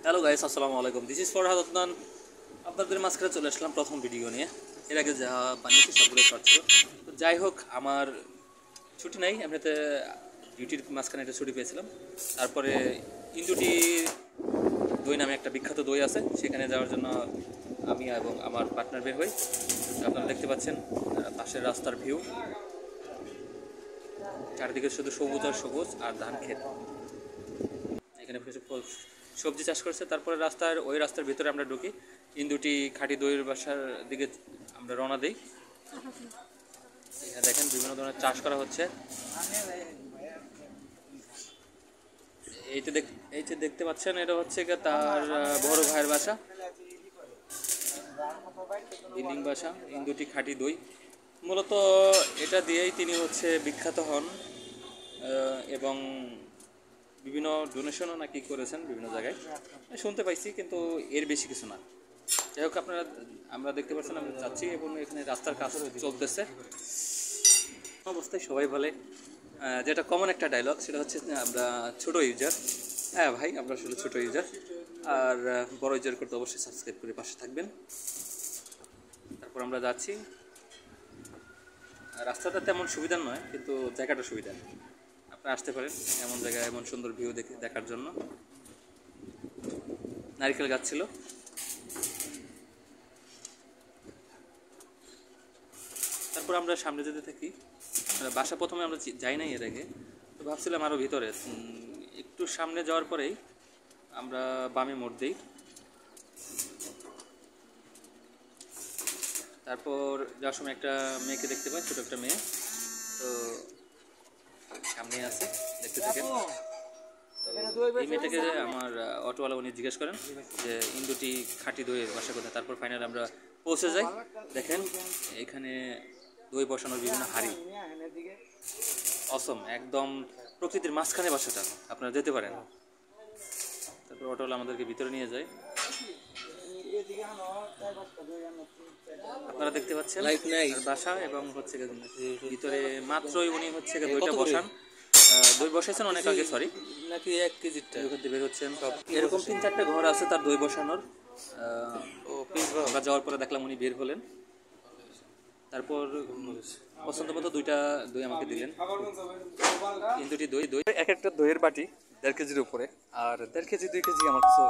Hello guys, আসসালামু আলাইকুম। This is Farhad Adnan. আপনাদের মাঝখানে চলে আসলাম প্রথম ভিডিও নিয়ে। এর আগে যা বানিয়েছি সবগুলো শর্ট ছিল। তো যাই হোক, আমার ছুটি নাই, এমনিতে ডিউটির মাঝখানে একটা ছুটি পেয়েছিলাম। তারপরে ইন্দুটি দই নামে একটা বিখ্যাত দই আছে, সেখানে যাওয়ার জন্য আমি এবং আমার পার্টনার বের হই। আপনারা দেখতে পাচ্ছেন পাশের রাস্তার ভিউ, চারিদিকে শুধু সবুজ আর সবুজ আর ধান ক্ষেত। এখানে সবজি চাষ করছে। তারপরে ওই রাস্তার ভিতরে আমরা ঢুকি, ইন্দুটি খাঁটি দইয়ের বাসার দিকে আমরা রওনা দিই। এখানে দেখেন বিভিন্ন ধরনের চাষ করা হচ্ছে। এইটা দেখতে পাচ্ছেন, এটা হচ্ছে তার বড় ভাইয়ের বাসা, বিল্ডিং বাসা। ইন্দুটি খাঁটি দই মূলত এটা দিয়েই তিনি হচ্ছে বিখ্যাত হন, এবং বিভিন্ন ডোনেশনও নাকি করেছেন বিভিন্ন জায়গায় শুনতে পাইছি, কিন্তু এর বেশি কিছু না। যাই হোক, আমরা দেখতে পাচ্ছেন আমরা যাচ্ছি এবং এখানে রাস্তার কাজ চলতেছে অবস্থায়। সবাই বলে যেটা কমন একটা ডায়লগ, সেটা হচ্ছে আমরা ছোট ইউজার। হ্যাঁ ভাই, আমরা আসলে ছোট ইউজার। আর বড় ইউজার করতে অবশ্যই সাবস্ক্রাইব করে পাশে থাকবেন। তারপর আমরা যাচ্ছি। রাস্তাটা তেমন সুবিধা নয়, কিন্তু জায়গাটা সুবিধা। আপনারা আসতে পারেন এমন জায়গায়, এমন সুন্দর ভিউ দেখার জন্য। নারকেল গাছ ছিল। তারপর আমরা সামনে যেতে থাকি। বাসা প্রথমে আমরা যাই নাই এর আগে, তো ভাবছিলাম আরও ভিতরে। একটু সামনে যাওয়ার পরেই আমরা বামে মোড় দিই। তারপর যাওয়ার সময় একটা মেয়েকে দেখতে পাই, ছোটো একটা মেয়ে। তো সামনে আছে, দেখতে থাকেন। এই মেয়েটাকে আমার অটোওয়ালা উনি জিজ্ঞেস করেন যে ইন্দুটি খাঁটি দইয়ের বাসা কোথায়। তারপর ফাইনাল আমরা পৌঁছে যাই। দেখেন এখানে দই বসানোর বিভিন্ন হাঁড়ি, অসম, একদম প্রকৃতির মাঝখানে বাসাটা, আপনারা যেতে পারেন। তারপর অটোওয়ালা আমাদেরকে ভিতরে নিয়ে যায়। আপনারা দেখতে পাচ্ছেন বাসা, এবং হচ্ছে ভিতরে মাত্রই উনি হচ্ছে দইটা বসান। দই বসাইছেন অনেক আগে, সরি, নাকি 1 কেজিটা বের হচ্ছেন সব। এরকম 3-4টা ঘর আছে তার দই বসানোর। আমরা যাওয়ার পরে দেখলাম উনি বের হলেন। তারপর পছন্দ মতো 2টা দই আমাকে দিলেন। কিন্তু দই এক একটা দইয়ের বাটি 1.5 কেজির উপরে, আর 1.5 কেজি 2 কেজি আমার কাছে